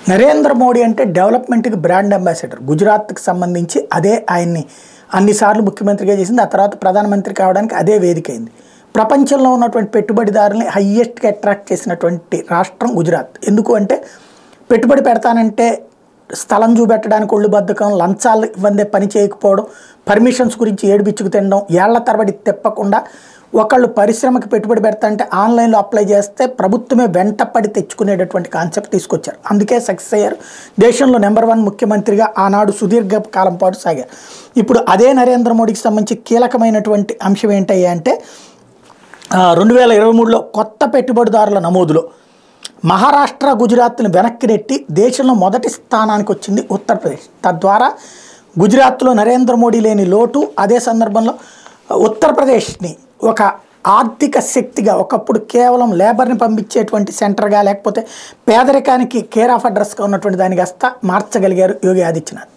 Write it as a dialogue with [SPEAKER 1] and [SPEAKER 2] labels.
[SPEAKER 1] నరేంద్ర మోడీ అంటే డెవలప్మెంట్కి brand ambassador. గుజరాత్కి సంబంధించి అదే ఆయన్ని అన్నిసార్లు ముఖ్యమంత్రిగా చేసింది. ఆ తర్వాత ప్రధానమంత్రి కావడానికి అదే వేదిక అయింది. ప్రపంచంలో ఉన్నటువంటి పెట్టుబడిదారుల్ని హయ్యెస్ట్గా అట్రాక్ట్ చేసినటువంటి రాష్ట్రం గుజరాత్. ఎందుకు అంటే పెట్టుబడి పెడతానంటే స్థలం చూపెట్టడానికి ఒళ్ళు బద్ధకం, లంచాలు ఇవ్వందే పని చేయకపోవడం, పర్మిషన్స్ గురించి ఏడుబిచ్చుకు తినడం, ఏళ్ల తరబడి తిప్పకుండా ఒకళ్ళు పరిశ్రమకి పెట్టుబడి పెడతా అంటే ఆన్లైన్లో అప్లై చేస్తే ప్రభుత్వమే వెంటపడి తెచ్చుకునేటటువంటి కాన్సెప్ట్ తీసుకొచ్చారు. అందుకే సక్సెస్ అయ్యారు. దేశంలో నెంబర్ 1 ముఖ్యమంత్రిగా ఆనాడు సుదీర్ఘ కాలం పాటు సాగారు. ఇప్పుడు అదే నరేంద్ర మోడీకి సంబంధించి కీలకమైనటువంటి అంశం ఏంటయ్యా అంటే 2023లో కొత్త పెట్టుబడిదారుల నమోదులో మహారాష్ట్ర, గుజరాత్ని వెనక్కి నెట్టి దేశంలో మొదటి స్థానానికి వచ్చింది ఉత్తరప్రదేశ్. తద్వారా గుజరాత్లో నరేంద్ర మోడీ లేని లోటు, అదే సందర్భంలో ఉత్తరప్రదేశ్ని ఒక ఆర్థిక శక్తిగా, ఒకప్పుడు కేవలం లేబర్ని పంపించేటువంటి సెంటర్గా, లేకపోతే పేదరికానికి కేర్ ఆఫ్ అడ్రస్గా ఉన్నటువంటి దానిగా మార్చగలిగారు యోగి ఆదిత్యనాథ్.